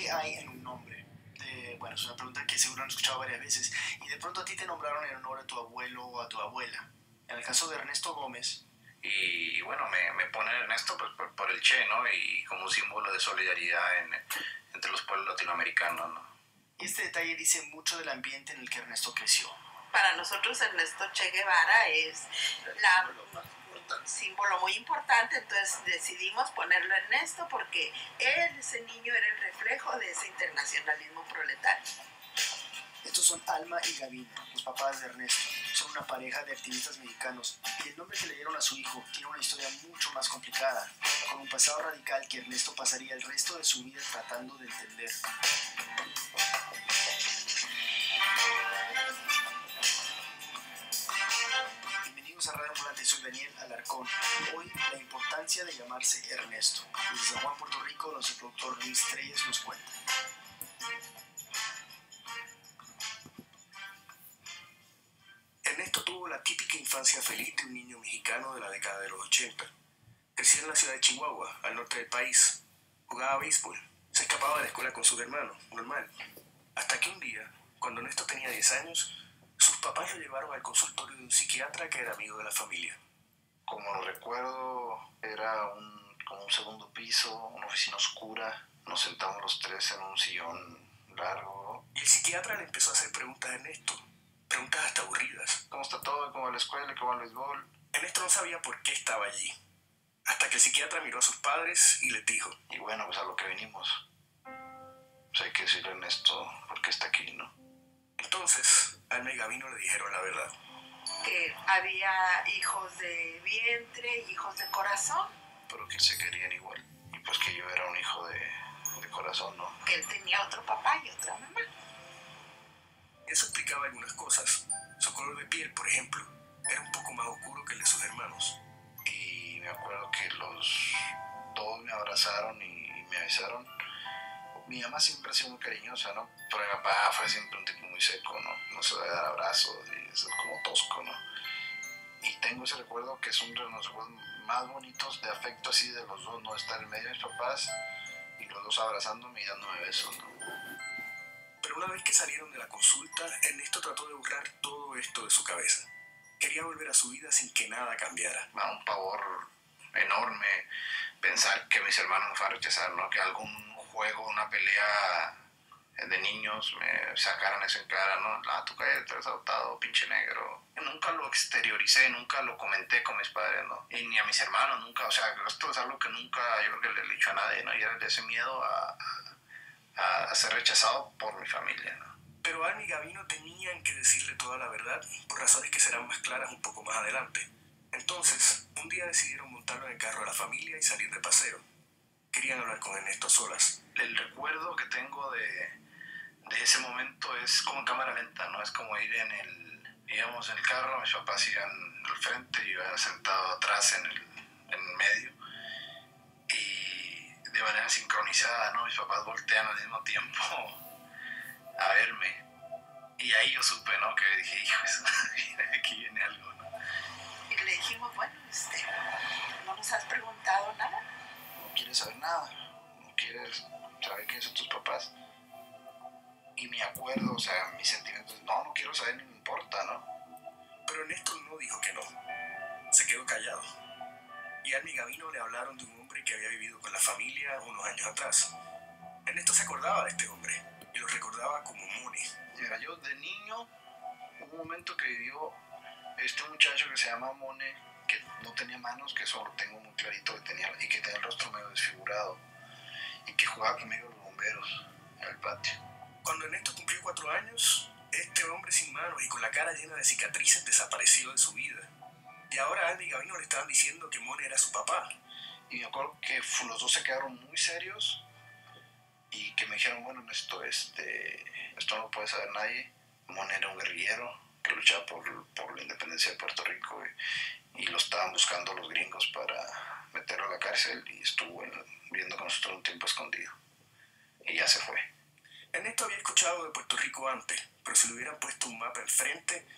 ¿Qué hay en un nombre? Bueno, es una pregunta que seguro han escuchado varias veces. Y de pronto a ti te nombraron en honor a tu abuelo o a tu abuela. En el caso de Ernesto Gómez. Y bueno, me pone Ernesto pues, por el Che, ¿no? Y como un símbolo de solidaridad entre los pueblos latinoamericanos, ¿no? Y este detalle dice mucho del ambiente en el que Ernesto creció. Para nosotros Ernesto Che Guevara es un símbolo muy importante, entonces decidimos ponerlo Ernesto porque él, ese niño, era el reflejo de ese internacionalismo proletario. Estos son Alma y Gavino, los papás de Ernesto. Son una pareja de activistas mexicanos y el nombre que le dieron a su hijo tiene una historia mucho más complicada, con un pasado radical que Ernesto pasaría el resto de su vida tratando de entender. Bienvenidos a Radio Ambulante, soy Daniel Alarcón. Hoy, la importancia de llamarse Ernesto. Desde San Juan, Puerto Rico, nuestro productor Luis Treyes nos cuenta. Ernesto tuvo la típica infancia feliz de un niño mexicano de la década de los 80. Creció en la ciudad de Chihuahua, al norte del país. Jugaba béisbol, se escapaba de la escuela con sus hermanos, normal. Hasta que un día, cuando Ernesto tenía 10 años, sus papás lo llevaron al consultorio de un psiquiatra que era amigo de la familia. Como lo recuerdo, era como un segundo piso, una oficina oscura. Nos sentamos los tres en un sillón largo. Y el psiquiatra le empezó a hacer preguntas a Ernesto. Preguntas hasta aburridas. ¿Cómo está todo? ¿Cómo va la escuela? ¿Cómo va el béisbol? Ernesto no sabía por qué estaba allí. Hasta que el psiquiatra miró a sus padres y les dijo. Y bueno, pues a lo que venimos. Pues hay que decirle a Ernesto por qué está aquí, ¿no? Entonces, Alma y Gavino le dijeron la verdad. Que había hijos de vientre, hijos de corazón. Pero que se querían igual. Y pues que yo era un hijo de corazón, ¿no? Que él tenía otro papá y otra mamá. Eso explicaba algunas cosas. Su color de piel, por ejemplo, era un poco más oscuro que el de sus hermanos. Y me acuerdo que todos me abrazaron y me besaron. Mi mamá siempre ha sido muy cariñosa, ¿no? Pero mi papá fue siempre un tipo muy seco, ¿no? No se debe dar abrazos y es como tosco, ¿no? Y tengo ese recuerdo que es uno de los recuerdos más bonitos de afecto así de los dos, ¿no? Estar en medio de mis papás y los dos abrazándome y dándome besos, ¿no? Pero una vez que salieron de la consulta, Ernesto trató de borrar todo esto de su cabeza. Quería volver a su vida sin que nada cambiara. Me da un pavor enorme pensar que mis hermanos me van a rechazar, ¿no? Que algún juego, una pelea de niños me sacaran eso en cara, ¿no? Tu calle te has adoptado, pinche negro. Yo nunca lo exterioricé, nunca lo comenté con mis padres, ¿no? Y ni a mis hermanos, nunca. O sea, esto es algo que nunca, yo creo que le he dicho a nadie, ¿no? Y era ese miedo a ser rechazado por mi familia, ¿no? Pero Alma y Gavino tenían que decirle toda la verdad por razones que serán más claras un poco más adelante. Entonces, un día decidieron montarlo en el carro de la familia y salir de paseo. Querían hablar con Ernesto a solas. El recuerdo que tengo de ese momento es como en cámara lenta, ¿no? Es como ir íbamos en el carro, mis papás iban al frente y yo iba sentado atrás en el medio. Y de manera sincronizada, ¿no? Mis papás voltean al mismo tiempo a verme. Y ahí yo supe, ¿no? Que dije, hijo, aquí viene algo, ¿no? Y le dijimos, bueno, ¿no nos has preguntado nada? No quieres saber nada, no quieres saber quiénes son tus papás. Y me acuerdo, o sea, mis sentimientos, no quiero saber, ni me importa, ¿no? Pero Ernesto no dijo que no. Se quedó callado. Y Alma y Gavino le hablaron de un hombre que había vivido con la familia unos años atrás. Ernesto se acordaba de este hombre y lo recordaba como Mone. Mira, yo de niño, hubo un momento que vivió este muchacho que se llama Mone, que no tenía manos, que eso lo tengo muy clarito, y que tenía el rostro medio desfigurado, y que jugaba conmigo los bomberos en el patio. Cuando Ernesto cumplió 4 años, este hombre sin manos y con la cara llena de cicatrices desapareció de su vida. Y ahora Alma y Gavino le estaban diciendo que Mone era su papá. Y me acuerdo que los dos se quedaron muy serios y que me dijeron, bueno, esto no lo puede saber nadie. Mone era un guerrillero que luchaba por la independencia de Puerto Rico y lo estaban buscando los gringos para meterlo a la cárcel y estuvo viviendo con nosotros un tiempo escondido. Y ya se fue. Ernesto había escuchado de Puerto Rico antes, pero si le hubieran puesto un mapa enfrente,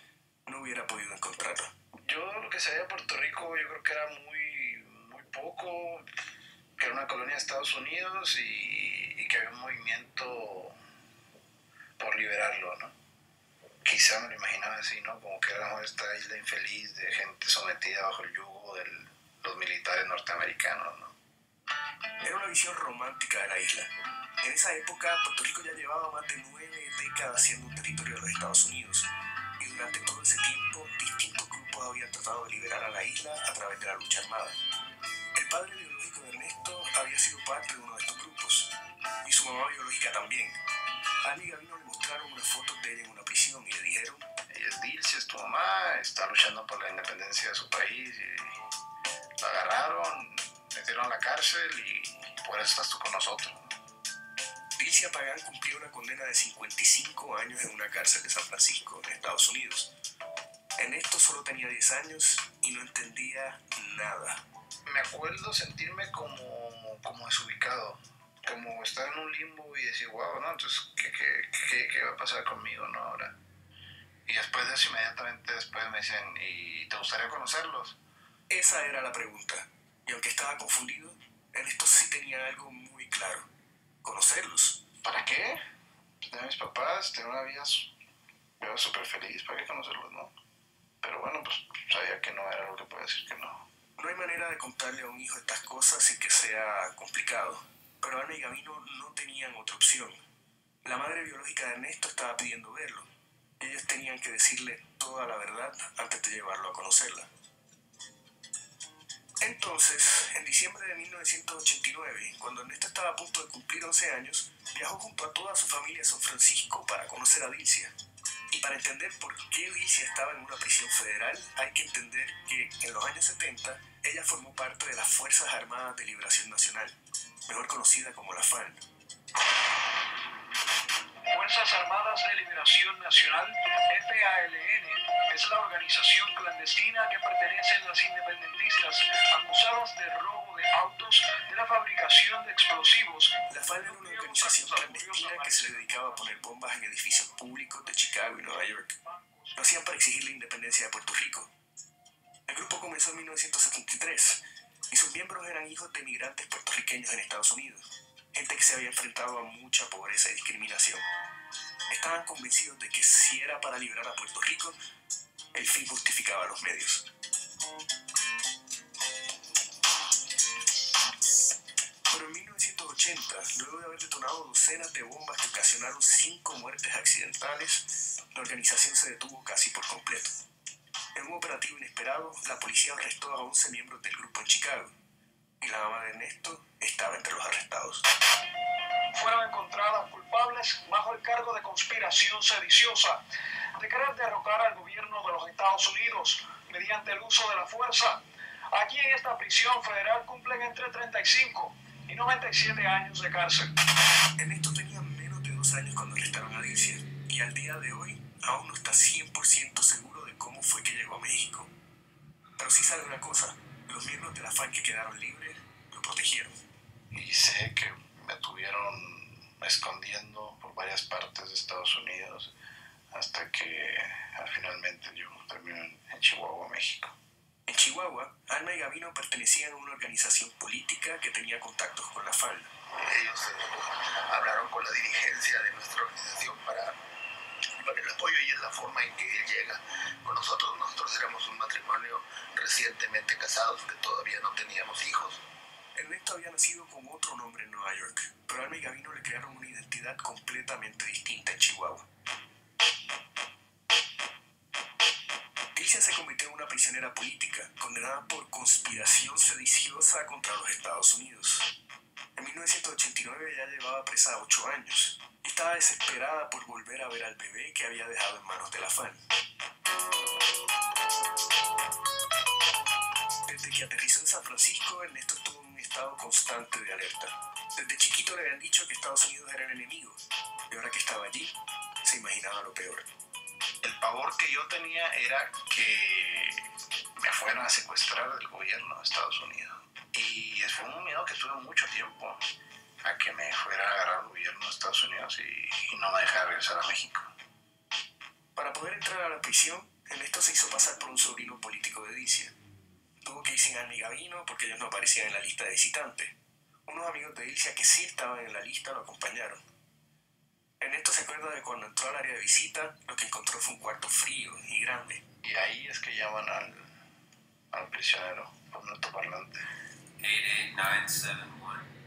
no hubiera podido encontrarlo. Yo lo que sabía de Puerto Rico, yo creo que era muy, muy poco, que era una colonia de Estados Unidos y que había un movimiento por liberarlo, ¿no? Quizá me lo imaginaba así, ¿no? Como que era esta isla infeliz de gente sometida bajo el yugo de los militares norteamericanos, ¿no? Era una visión romántica de la isla. En esa época, Puerto Rico ya llevaba más de 9 décadas siendo un territorio de los Estados Unidos, y durante todo ese tiempo, distintos grupos habían tratado de liberar a la isla a través de la lucha armada. El padre biológico de Ernesto había sido parte de uno de estos grupos, y su mamá biológica también. A Ana y Gabino le mostraron unas fotos de ella en una prisión y le dijeron: ella es Dilcia, es tu mamá, está luchando por la independencia de su país, y la agarraron, metieron a la cárcel y por eso estás tú con nosotros. Dilcia Pagán cumplió una condena de 55 años en una cárcel de San Francisco, en Estados Unidos. Ernesto solo tenía 10 años y no entendía nada. Me acuerdo sentirme como desubicado, como estar en un limbo y decir, wow, ¿no? Entonces, ¿qué va a pasar conmigo, no? Ahora. Y después de eso, inmediatamente después me dicen, ¿y te gustaría conocerlos? Esa era la pregunta. Y aunque estaba confundido, Ernesto sí tenía algo muy claro: conocerlos. ¿Para qué? Tener a mis papás, tener una vida súper feliz, ¿para qué conocerlos, no? Pero bueno, pues sabía que no era lo que puede decir que no. No hay manera de contarle a un hijo estas cosas sin que sea complicado, pero Ana y Gabino no tenían otra opción. La madre biológica de Ernesto estaba pidiendo verlo. Ellos tenían que decirle toda la verdad antes de llevarlo a conocerla. Entonces, en diciembre de 1989, cuando Ernesto estaba a punto de cumplir 11 años, viajó junto a toda su familia a San Francisco para conocer a Dilcia. Y para entender por qué Dilcia estaba en una prisión federal, hay que entender que en los años 70 ella formó parte de las Fuerzas Armadas de Liberación Nacional, mejor conocida como la FARC. Fuerzas Armadas de Liberación Nacional, FALN, es la organización clandestina que pertenecen las independentistas acusadas de robo de autos, de la fabricación de explosivos. La FARC era una organización clandestina que se dedicaba a poner bombas en edificios públicos de Chicago y Nueva York. Lo hacían para exigir la independencia de Puerto Rico. El grupo comenzó en 1973 y sus miembros eran hijos de migrantes puertorriqueños en Estados Unidos, gente que se había enfrentado a mucha pobreza y discriminación. Estaban convencidos de que si era para liberar a Puerto Rico, el fin justificaba los medios. Pero en 1980, luego de haber detonado docenas de bombas que ocasionaron 5 muertes accidentales, la organización se detuvo casi por completo. En un operativo inesperado, la policía arrestó a 11 miembros del grupo en Chicago, y la mamá de Ernesto estaba entre los arrestados. Fueron encontradas culpables bajo el cargo de conspiración sediciosa, de querer derrocar al gobierno de los Estados Unidos mediante el uso de la fuerza. Aquí en esta prisión federal cumplen entre 35 y 97 años de cárcel. Ernesto tenía menos de 2 años cuando arrestaron a Dilcia, y al día de hoy aún no está 100% seguro de cómo fue que llegó a México. Pero sí sabe una cosa: los miembros de la FARC que quedaron libres lo protegieron. Y sé que me tuvieron escondiendo por varias partes de Estados Unidos hasta que finalmente yo termino en Chihuahua, México. En Chihuahua, Ana y Gabino pertenecían a una organización política que tenía contactos con la FARC. Ellos hablaron con la dirigencia de nuestra organización para el apoyo, y es la forma en que él llega con nosotros. Nosotros éramos un matrimonio recientemente casados que todavía no teníamos hijos. Ernesto había nacido con otro nombre en Nueva York, pero Ana y Gabino le crearon una identidad completamente distinta en Chihuahua. Dilcia se convirtió en una prisionera política, condenada por conspiración sediciosa contra los Estados Unidos. En 1989 ya llevaba presa 8 años y estaba desesperada por volver a ver al bebé que había dejado en manos de la FARC. Desde que aterrizó en San Francisco, Ernesto estuvo en un estado constante de alerta. Desde chiquito le habían dicho que Estados Unidos era el enemigo, y ahora que estaba allí, se imaginaba lo peor. El pavor que yo tenía era que me fueran a secuestrar del gobierno de Estados Unidos. Y fue un miedo que tuve mucho tiempo, a que me fuera a agarrar el gobierno de Estados Unidos y no me dejara regresar a México. Para poder entrar a la prisión, Ernesto se hizo pasar por un sobrino político de Dilcia. Tuvo que ir sin Ana y Gabino porque ellos no aparecían en la lista de visitantes. Unos amigos de Dilcia que sí estaban en la lista lo acompañaron. Ernesto se acuerda de cuando entró al área de visita, lo que encontró fue un cuarto frío y grande. Y ahí es que llaman al prisionero por un altoparlante.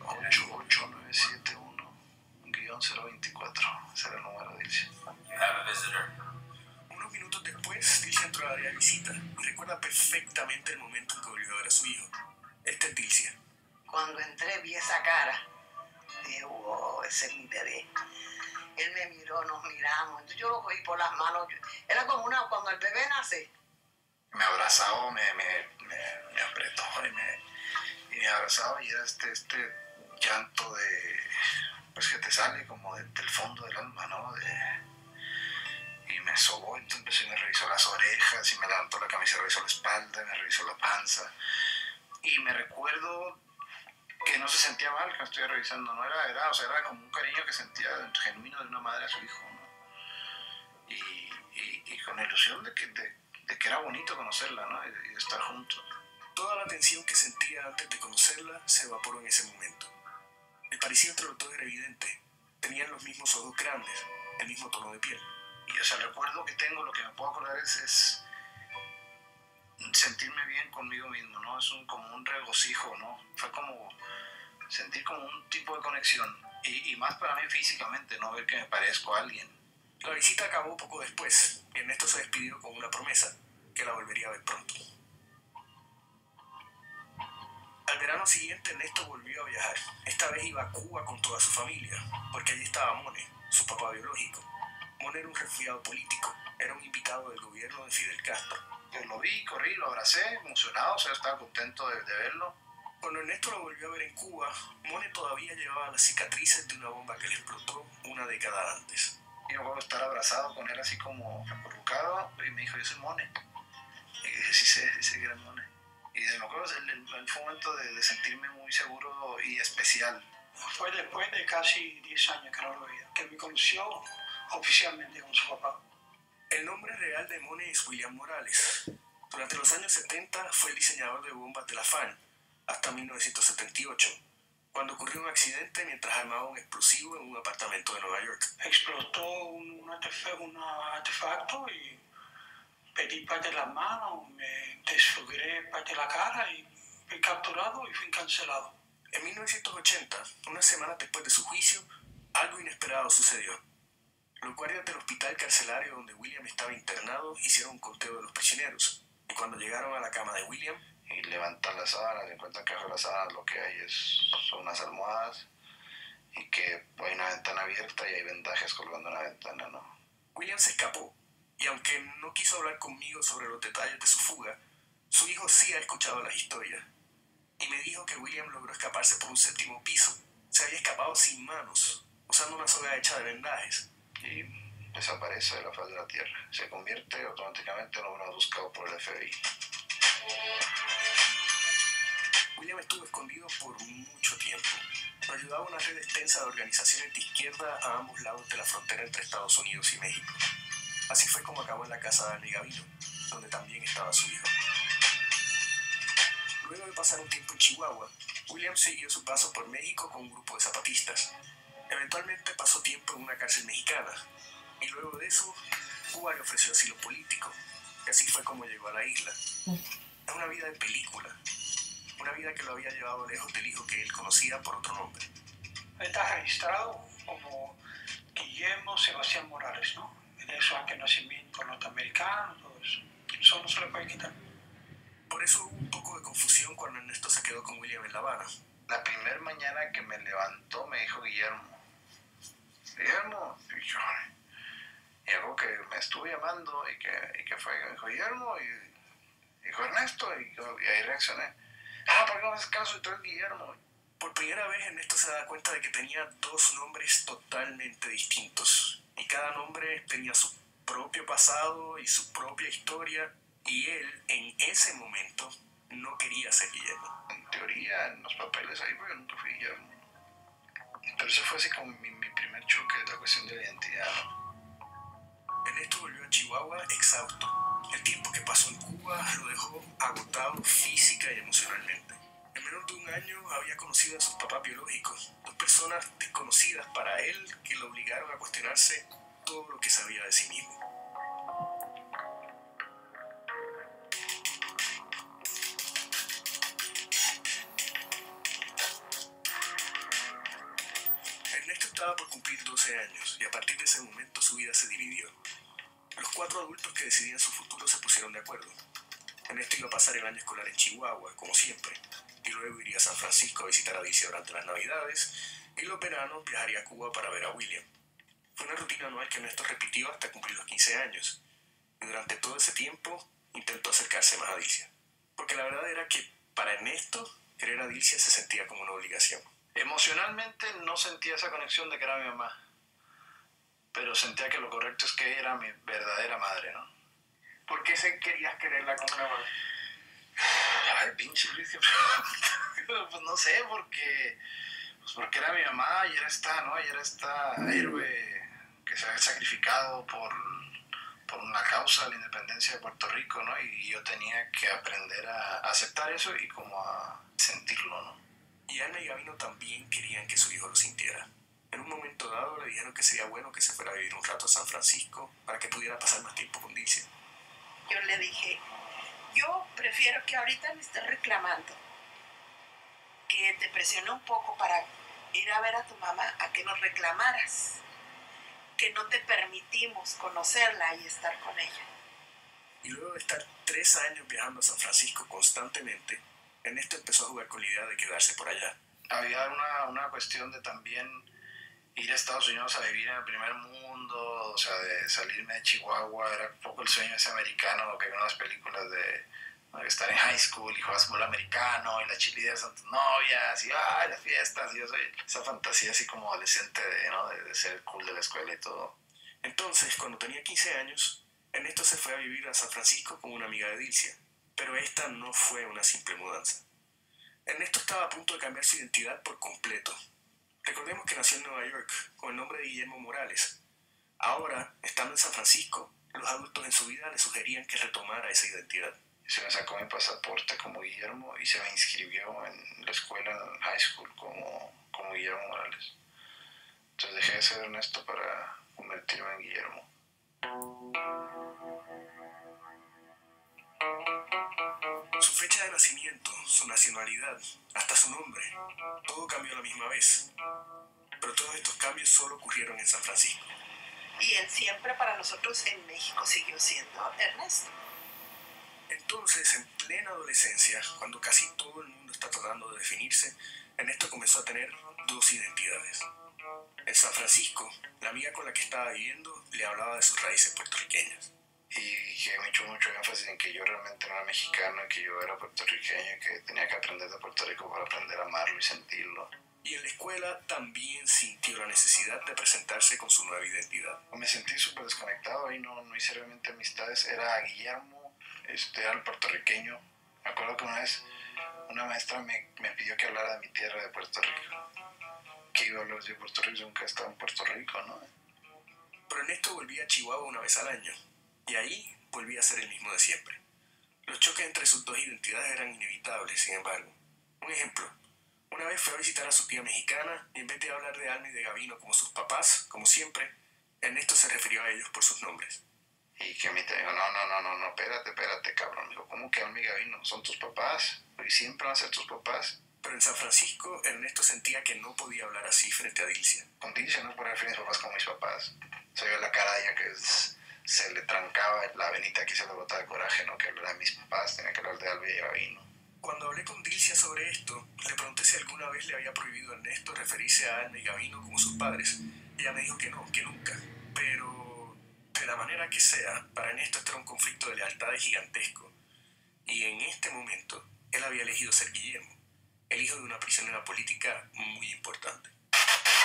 88971-024. Ese era el número de Dilcia. Unos minutos después, Dilcia entró al área de visita y recuerda perfectamente el momento en que volvió a ver a su hijo. Este es Dilcia. Cuando entré vi esa cara. Dije, wow, ese es mi bebé. Él me miró, nos miramos. Entonces yo lo cogí por las manos. Era como cuando el bebé nace. Me abrazaba, me apretó y me abrazaba y era este llanto pues que te sale como del fondo del alma, ¿no? Y me sobó, entonces me revisó las orejas y me levantó la camisa, revisó la espalda, me revisó la panza. Y me recuerdo que no se sentía mal que me estuviera revisando, ¿no? Era como un cariño que sentía genuino de una madre a su hijo, ¿no? Y con la ilusión de que era bonito conocerla, ¿no? Y estar juntos. Toda la tensión que sentía antes de conocerla se evaporó en ese momento. El parecido entre los dos era evidente. Tenían los mismos ojos grandes, el mismo tono de piel. Y el recuerdo que tengo, lo que me puedo acordar es sentirme bien conmigo mismo, ¿no? Es como un regocijo, ¿no? Fue como sentir como un tipo de conexión. Y más para mí físicamente, ¿no? Ver que me parezco a alguien. La visita acabó poco después y Ernesto se despidió con una promesa, que la volvería a ver pronto. Al verano siguiente, Ernesto volvió a viajar. Esta vez iba a Cuba con toda su familia, porque allí estaba Mone, su papá biológico. Mone era un refugiado político, era un invitado del gobierno de Fidel Castro. Pues lo vi, corrí, lo abracé, emocionado, o sea, estaba contento de verlo. Cuando Ernesto lo volvió a ver en Cuba, Mone todavía llevaba las cicatrices de una bomba que le explotó una década antes. Y yo puedo estar abrazado con él así como acurrucado, y me dijo, yo soy Mone. Y dije, sí sé que era Mone. Y me acuerdo, fue un momento de sentirme muy seguro y especial. Fue después de casi 10 años que no lo veía, que me conoció oficialmente con su papá. El nombre real de Mone es William Morales. Durante los años 70 fue el diseñador de bombas de la FARC, hasta 1978, cuando ocurrió un accidente mientras armaba un explosivo en un apartamento de Nueva York. Explotó un artefacto y perdí parte de las manos, me desfiguré parte de la cara y fui capturado y fui encarcelado. En 1980, unas semanas después de su juicio, algo inesperado sucedió. Los guardias del hospital carcelario donde William estaba internado hicieron un conteo de los prisioneros, y cuando llegaron a la cama de William, y levantan las sábanas, encuentran que bajo las sábanas lo que hay son unas almohadas y que hay una ventana abierta y hay vendajes colgando en la ventana, ¿no? William se escapó, y aunque no quiso hablar conmigo sobre los detalles de su fuga, su hijo sí ha escuchado las historias, y me dijo que William logró escaparse por un 7º piso. Se había escapado sin manos, usando una soga hecha de vendajes. Y desaparece de la faz de la tierra. Se convierte automáticamente en uno buscado por el FBI. William estuvo escondido por mucho tiempo. Lo ayudaba una red extensa de organizaciones de izquierda a ambos lados de la frontera entre Estados Unidos y México. Así fue como acabó en la casa de Annie Gavino, donde también estaba su hijo. Luego de pasar un tiempo en Chihuahua, William siguió su paso por México con un grupo de zapatistas. Eventualmente pasó tiempo en una cárcel mexicana, y luego de eso, Cuba le ofreció asilo político, y así fue como llegó a la isla. Es una vida de película, una vida que lo había llevado lejos del hijo que él conocía por otro nombre. Está registrado como Guillermo Sebastián Morales, ¿no? De su acta de nacimiento norteamericano, todo eso. Eso no se le puede quitar. Por eso hubo un poco de confusión cuando Ernesto se quedó con William en La Habana. La primera mañana que me levantó me dijo Guillermo, y algo que me estuvo llamando y que fue, me dijo Guillermo, y dijo Ernesto, y ahí reaccioné. ¿Por qué no me haces caso? Y tú eres Guillermo. Por primera vez Ernesto se da cuenta de que tenía 2 nombres totalmente distintos, y cada nombre tenía su propio pasado y su propia historia, y él, en ese momento, no quería ser Guillermo. En teoría, en los papeles ahí, porque nunca fui Guillermo. Pero eso fue así como mi primer choque de la cuestión de la identidad, ¿no? Ernesto volvió a Chihuahua exhausto. El tiempo que pasó en Cuba lo dejó agotado física y emocionalmente. En menos de un año había conocido a sus papás biológicos, dos personas desconocidas para él que lo obligaron a cuestionarse todo lo que sabía de sí mismo. Ernesto estaba por cumplir 12 años y a partir de ese momento su vida se dividió. Los 4 adultos que decidían su futuro se pusieron de acuerdo. Ernesto iba a pasar el año escolar en Chihuahua, como siempre, y luego iría a San Francisco a visitar a Alicia durante las Navidades, y los veranos viajaría a Cuba para ver a William. Fue una rutina anual que Ernesto repitió hasta cumplir los 15 años, y durante todo ese tiempo intentó acercarse más a Alicia, porque la verdad era que para Ernesto querer a Alicia se sentía como una obligación. Emocionalmente no sentía esa conexión de que era mi mamá, pero sentía que lo correcto es que ella era mi verdadera madre, ¿no? ¿Por qué querías quererla como una madre? Ay, pinche Luis, pues no sé, porque era mi mamá y era esta héroe que se había sacrificado por una causa de la independencia de Puerto Rico, ¿no? Y yo tenía que aprender a aceptar eso y como a sentirlo, ¿no? Y Ana y Gabino también querían que su hijo lo sintiera. En un momento dado le dijeron que sería bueno que se fuera a vivir un rato a San Francisco para que pudiera pasar más tiempo con Dilcia. Yo le dije, yo prefiero que ahorita me estés reclamando, que te presione un poco para ir a ver a tu mamá, a que nos reclamaras, que no te permitimos conocerla y estar con ella. Y luego de estar 3 años viajando a San Francisco constantemente, Ernesto empezó a jugar con la idea de quedarse por allá. Había una cuestión de también ir a Estados Unidos a vivir en el primer mundo, o sea, de salirme de Chihuahua, era un poco el sueño ese americano, lo que veo en las películas de estar en high school y jugar fútbol americano, y las cheerleaders son tus novias, y las fiestas, y yo soy esa fantasía así como adolescente de ser cool de la escuela y todo. Entonces, cuando tenía 15 años, Ernesto se fue a vivir a San Francisco con una amiga de Dilcia, pero esta no fue una simple mudanza. Ernesto estaba a punto de cambiar su identidad por completo. Recordemos que nació en Nueva York con el nombre de Guillermo Morales. Ahora, estando en San Francisco, los adultos en su vida le sugerían que retomara esa identidad. Se me sacó mi pasaporte como Guillermo y se me inscribió en la escuela, en high school, como Guillermo Morales. Entonces dejé de ser Ernesto para convertirme en Guillermo. Su fecha de nacimiento, su nacionalidad, hasta su nombre, todo cambió a la misma vez. Pero todos estos cambios solo ocurrieron en San Francisco. Y él siempre para nosotros en México siguió siendo Ernesto. Entonces, en plena adolescencia, cuando casi todo el mundo está tratando de definirse, Ernesto comenzó a tener 2 identidades. En San Francisco, la amiga con la que estaba viviendo le hablaba de sus raíces puertorriqueñas. Y que me echó mucho énfasis en que yo realmente no era mexicano, que yo era puertorriqueño, que tenía que aprender de Puerto Rico para aprender a amarlo y sentirlo. Y en la escuela también sintió la necesidad de presentarse con su nueva identidad. Me sentí súper desconectado y no hice realmente amistades. Era Guillermo, era el puertorriqueño. Me acuerdo que una vez una maestra me pidió que hablara de mi tierra, de Puerto Rico. Que iba a hablar de Puerto Rico, nunca he estado en Puerto Rico, ¿no? Pero Ernesto volvía a Chihuahua una vez al año. Y ahí volvía a ser el mismo de siempre. Los choques entre sus 2 identidades eran inevitables, sin embargo. Un ejemplo, una vez fue a visitar a su tía mexicana y en vez de hablar de Alma y de Gabino como sus papás, como siempre, Ernesto se refirió a ellos por sus nombres. Y que mi tía dijo, no, espérate, cabrón. Digo, ¿cómo que Alma y Gabino son tus papás? Y siempre van a ser tus papás. Pero en San Francisco, Ernesto sentía que no podía hablar así frente a Dilcia. Con Dilcia no podía referir a mis papás como mis papás. Se vio la cara de ella que se le trancaba la venita aquí, se le botaba de coraje, ¿no? Que hablar de mis papás, tenía que hablar de Alba y Gabino. Cuando hablé con Dilcia sobre esto, le pregunté si alguna vez le había prohibido a Ernesto referirse a Alma y Gabino como sus padres. Ella me dijo que no, que nunca. Pero, de la manera que sea, para Ernesto esto era un conflicto de lealtades gigantesco. Y en este momento, él había elegido ser Guillermo, el hijo de una prisionera política muy importante.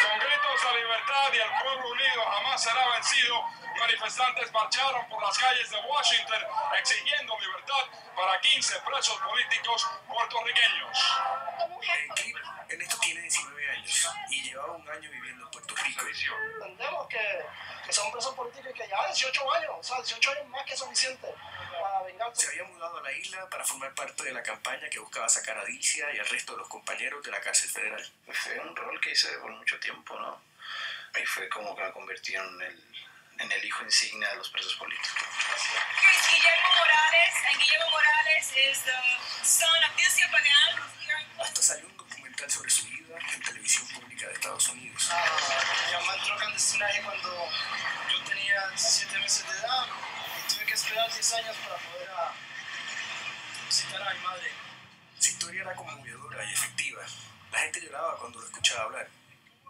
Con gritos de libertad y el pueblo unido jamás será vencido, manifestantes marcharon por las calles de Washington exigiendo libertad para 15 presos políticos puertorriqueños. En el clip, Ernesto tiene 19 años y llevaba un año viviendo en Puerto Rico. Entendemos que son presos políticos y que ya 18 años, o sea, 18 años más que suficiente para venir Se había mudado a la isla para formar parte de la campaña que buscaba sacar a Dilcia y al resto de los compañeros de la cárcel federal. Fue un rol que hice por mucho tiempo, ¿no? Ahí fue como que me convertí en el hijo insignia de los presos políticos. Guillermo Morales is the son of Dilcia Pagan. Hasta salió un documental sobre su vida en televisión pública de Estados Unidos. Me llamó al clandestinaje cuando yo tenía 17 meses de edad y tuve que esperar 10 años para poder visitar a mi madre. Su historia era conmovedora y efectiva. La gente lloraba cuando lo escuchaba hablar.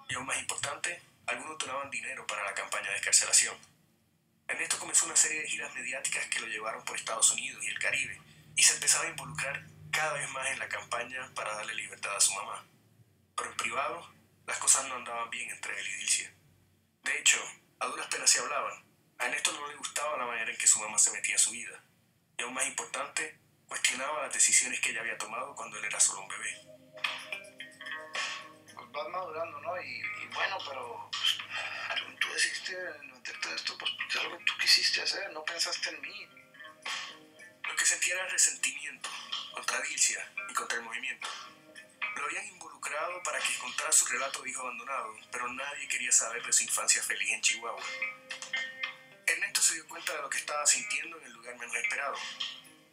Y aún más importante, algunos donaban dinero para la campaña de excarcelación. Ernesto comenzó una serie de giras mediáticas que lo llevaron por Estados Unidos y el Caribe, y se empezaba a involucrar cada vez más en la campaña para darle libertad a su mamá. Pero en privado, las cosas no andaban bien entre él y Dilcia. De hecho, a duras penas se hablaban. A Ernesto no le gustaba la manera en que su mamá se metía en su vida. Y aún más importante, cuestionaba las decisiones que ella había tomado cuando él era solo un bebé. Pues vas madurando, ¿no? Y bueno, pero pues, tú decidiste meterte en esto, pues es algo que tú quisiste hacer, no pensaste en mí. Lo que sentía era resentimiento contra Dilcia y contra el movimiento. Lo habían involucrado para que contara su relato de hijo abandonado, pero nadie quería saber de su infancia feliz en Chihuahua. Ernesto se dio cuenta de lo que estaba sintiendo en el lugar menos esperado.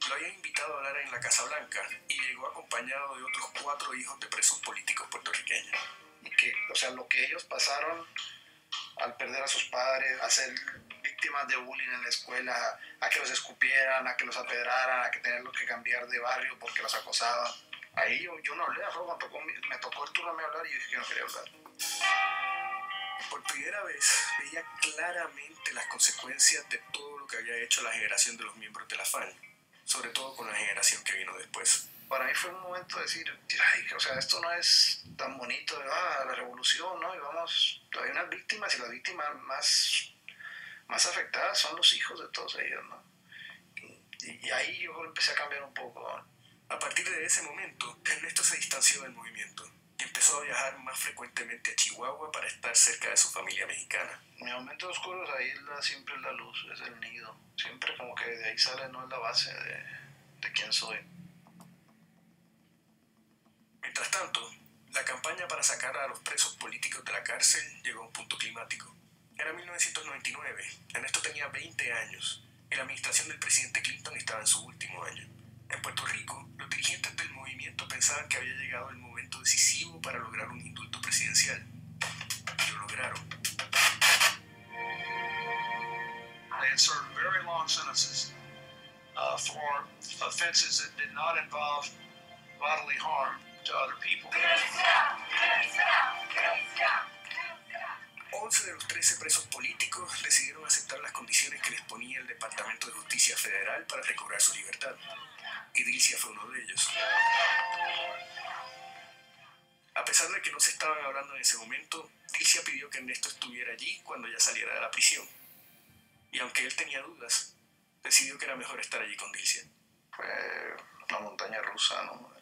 Lo habían invitado a hablar en la Casa Blanca y llegó acompañado de otros 4 hijos de presos políticos puertorriqueños. Y que, o sea, lo que ellos pasaron al perder a sus padres, a ser víctimas de bullying en la escuela, a que los escupieran, a que los apedraran, a que tenerlos que cambiar de barrio porque los acosaban. Ahí yo no hablé, me tocó el turno de hablar y yo dije que no quería hablar. Por primera vez veía claramente las consecuencias de todo lo que había hecho la generación de los miembros de la FAN, sobre todo con la generación que vino después. Para mí fue un momento de decir, ay, o sea, esto no es tan bonito, la revolución, ¿no? Y vamos, hay unas víctimas y las víctimas más afectadas son los hijos de todos ellos, ¿no? Y ahí yo empecé a cambiar un poco, ¿no? A partir de ese momento, Ernesto se distanció del movimiento y empezó a viajar más frecuentemente a Chihuahua para estar cerca de su familia mexicana. Mi momento oscuro ahí siempre es la luz, es el nido. Siempre como que de ahí sale, no es la base de quién soy. Mientras tanto, la campaña para sacar a los presos políticos de la cárcel llegó a un punto climático. Era 1999, Ernesto tenía 20 años y la administración del presidente Clinton estaba en su último año. En Puerto Rico, los dirigentes del movimiento pensaban que había llegado el momento decisivo para lograr un indulto presidencial. Y lo lograron. They had served very long sentences for offenses that did not involve bodily harm to other people. 11 de los 13 presos políticos decidieron aceptar las condiciones que les ponía el Departamento de Justicia Federal para recobrar su libertad. Y Dilcia fue uno de ellos. A pesar de que no se estaban hablando en ese momento, Dilcia pidió que Ernesto estuviera allí cuando ya saliera de la prisión. Y aunque él tenía dudas, decidió que era mejor estar allí con Dilcia. Fue una montaña rusa, ¿no?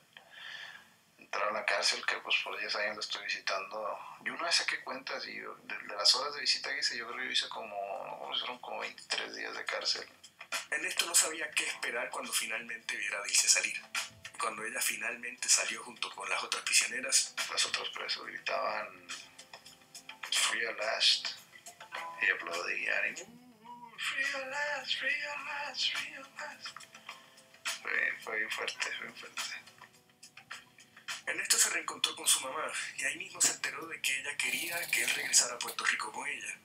Entrar a la cárcel, que pues por 10 años lo estoy visitando. Yo no sé qué cuentas, y de las horas de visita que hice, yo creo que hice fueron como 23 días de cárcel. Ernesto no sabía qué esperar cuando finalmente viera a Dilcia salir. Cuando ella finalmente salió junto con las otras prisioneras, los otros presos gritaban "Free at last" y aplaudían y "Free at last, free at last, free at last". Fue bien fuerte. Ernesto se reencontró con su mamá y ahí mismo se enteró de que ella quería que él regresara a Puerto Rico con ella.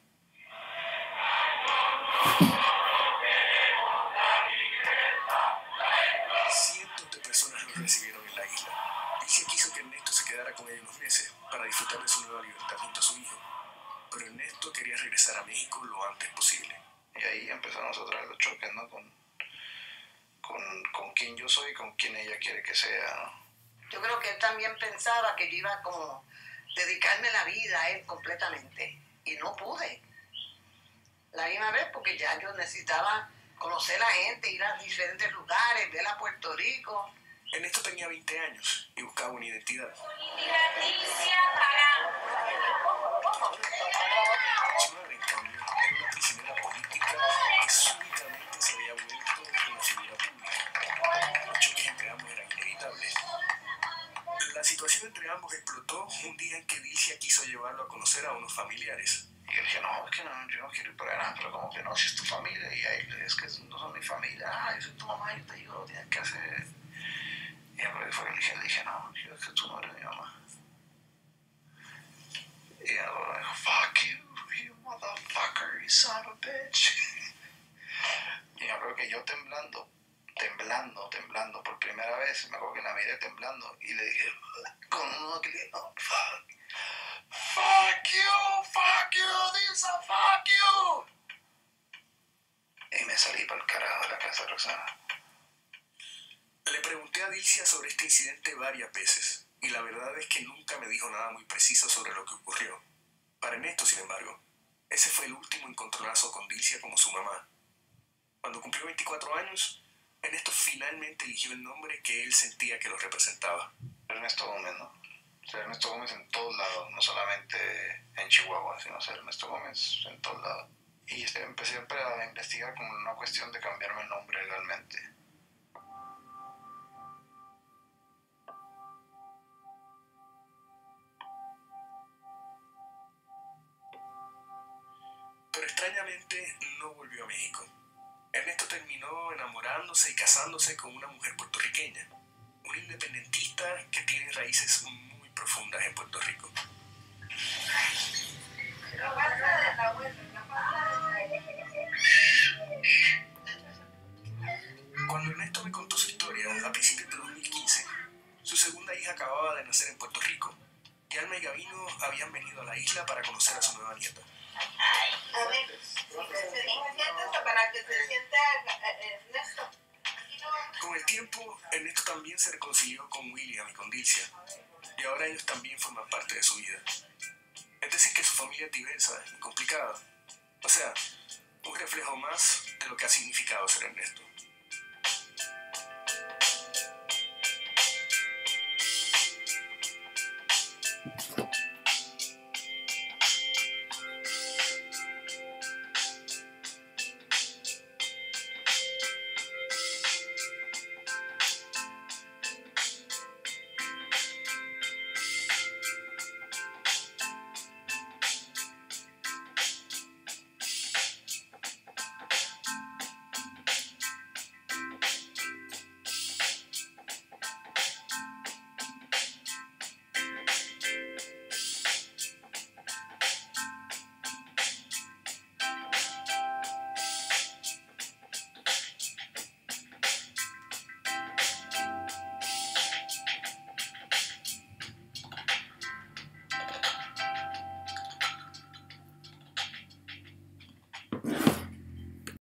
Cientos de personas lo recibieron en la isla. Dilcia quiso que Ernesto se quedara con ella unos meses para disfrutar de su nueva libertad junto a su hijo. Pero Ernesto quería regresar a México lo antes posible. Y ahí empezamos otra vez los choques, ¿no? Con quién yo soy y con quién ella quiere que sea, ¿no? Yo creo que él también pensaba que yo iba como dedicarme la vida a él completamente. Y no pude. La misma vez porque ya yo necesitaba conocer a la gente, ir a diferentes lugares, ver a Puerto Rico. Ernesto tenía 20 años y buscaba una identidad. Su madre, en cambio, era una prisionera política que súbitamente se había vuelto una figura pública. de ambos explotó un día en que Dilcia quiso llevarlo a conocer a unos familiares. Y yo le dije, no, es que no, yo no quiero ir por allá, pero como que no, si es tu familia, y ahí es que no son mi familia, yo soy tu mamá, yo te digo, lo tienes que hacer. Y después fue que le dije, no, yo es que tú no eres mi mamá. Y ella me dijo, fuck you motherfucker, you son of a bitch. Y me acuerdo que yo temblando por primera vez, me acuerdo que la miré temblando y le dije, con uno que le dije, no, fuck you, this a fuck you. Y me salí para el carajo de la casa de Roxana. Le pregunté a Dilcia sobre este incidente varias veces, y la verdad es que nunca me dijo nada muy preciso sobre lo que ocurrió. Para Ernesto, sin embargo, ese fue el último encontronazo con Dilcia como su mamá. Cuando cumplió 24 años, Ernesto finalmente eligió el nombre que él sentía que lo representaba. Ernesto Gómez, ¿no? Ser Ernesto Gómez en todos lados, no solamente en Chihuahua, sino ser Ernesto Gómez en todos lados. Y empecé a investigar como una cuestión de cambiarme el nombre legalmente. Pero extrañamente no volvió a México. Ernesto terminó enamorándose y casándose con una mujer puertorriqueña, una independentista que tiene raíces muy profundas en Puerto Rico. Cuando Ernesto me contó su historia a principios de 2015, su segunda hija acababa de nacer en Puerto Rico y Alma y Gabino habían venido a la isla para conocer a su nueva nieta. A ver, siéntese para que se sienta Ernesto. Con el tiempo, Ernesto también se reconcilió con William y con Dilcia, y ahora ellos también forman parte de su vida. Es decir, que su familia es diversa y complicada. O sea, un reflejo más de lo que ha significado ser Ernesto.